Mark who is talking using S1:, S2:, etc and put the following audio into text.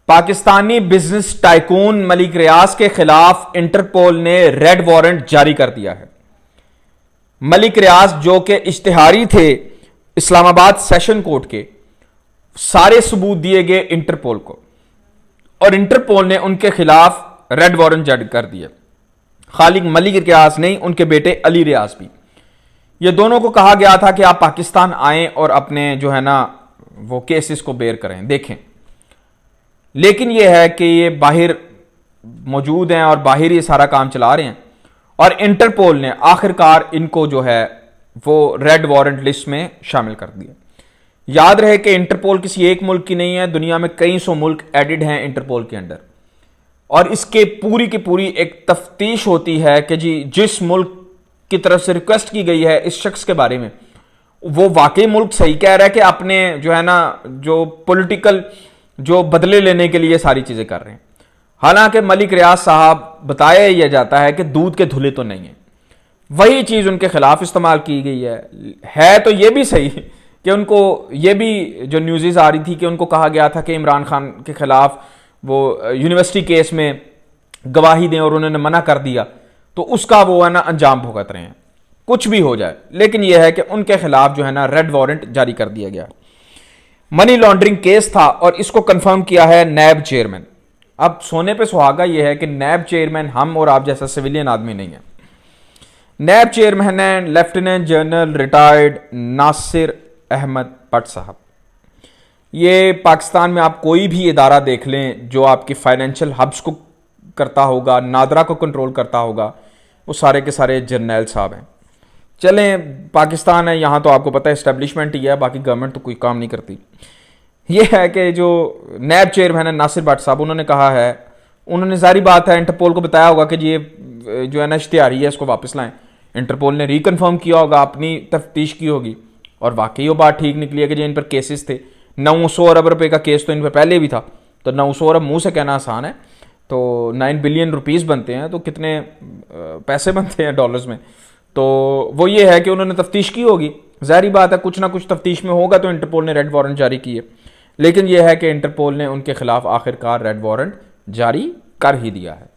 S1: Pakistani business tycoon Malik रियाज के खिलाफ interpole ने रेड वारंट जारी कर दिया है। मलिक रियाज जो कि इश्तिहारी थे इस्लामाबाद सेशन कोर्ट के, सारे सबूत दिए गए इंटरपोल को और इंटरपोल ने उनके खिलाफ रेड वारंट जारी कर दिया। खालिद मलिक रियाज नहीं, उनके बेटे अली रियाज भी। ये दोनों को कहा गया था कि आप पाकिस्तान आएं और अपने जो है ना वो केसेस को बेयर करें, देखें। लेकिन यह है कि ये बाहर मौजूद हैं और बाहर ये सारा काम चला रहे हैं और इंटरपोल ने आखिरकार इनको जो है वो रेड वारंट लिस्ट में शामिल कर दिया। याद रहे कि इंटरपोल किसी एक मुल्क की नहीं है, दुनिया में कई सौ मुल्क एडिड हैं इंटरपोल के अंडर और इसके पूरी की पूरी एक तफ्तीश होती है कि जी जिस मुल्क की तरफ से रिक्वेस्ट की गई है इस शख्स के बारे में, वो वाकई मुल्क सही कह रहा है कि अपने जो है ना जो पॉलिटिकल जो बदले लेने के लिए सारी चीजें कर रहे हैं। हालांकि मलिक रियाज साहब बताया यह जाता है कि दूध के धुले तो नहीं है, वही चीज उनके खिलाफ इस्तेमाल की गई है तो यह भी सही कि उनको ये भी जो न्यूज़ आ रही थी कि उनको कहा गया था कि इमरान खान के खिलाफ वो यूनिवर्सिटी केस में गवाही दें और उन्होंने मना कर दिया, तो उसका वो है ना अंजाम भुगत रहे हैं। कुछ भी हो जाए, लेकिन यह है कि उनके खिलाफ जो है ना रेड वारंट जारी कर दिया गया। मनी लॉन्ड्रिंग केस था और इसको कंफर्म किया है नैब चेयरमैन। अब सोने पे सुहागा यह है कि नैब चेयरमैन हम और आप जैसा सिविलियन आदमी नहीं है। नैब चेयरमैन है lieutenant general retired Nasir Ahmed Bhatt साहब। ये पाकिस्तान में आप कोई भी इदारा देख लें जो आपकी फाइनेंशियल हब्स को करता होगा, नादरा को कंट्रोल करता होगा, वो सारे के सारे जर्नैल साहब हैं। चलें पाकिस्तान है, यहाँ तो आपको पता है इस्टेब्लिशमेंट ही है, बाकी गवर्नमेंट तो कोई काम नहीं करती। ये है कि जो नैब चेयरमैन है नासिर भट्ट साहब, उन्होंने कहा है, उन्होंने जारी बात है इंटरपोल को बताया होगा कि जी ये जो है ना इश्तिहारी है इसको वापस लाएं। इंटरपोल ने रिकन्फर्म किया होगा, अपनी तफ्तीश की होगी और वाकई वो बात ठीक निकली है कि जो इन पर केसेस थे। 900 अरब रुपए का केस तो इन पर पहले भी था, तो 900 अरब मुंह से कहना आसान है, तो 9 बिलियन रुपीस बनते हैं, तो कितने पैसे बनते हैं डॉलर्स में। तो वो ये है कि उन्होंने तफ्तीश की होगी, ज़ाहिर बात है कुछ ना कुछ तफ्तीश में होगा, तो इंटरपोल ने रेड वारंट जारी की है। लेकिन यह है कि इंटरपोल ने उनके खिलाफ आखिरकार रेड वारंट जारी कर ही दिया है।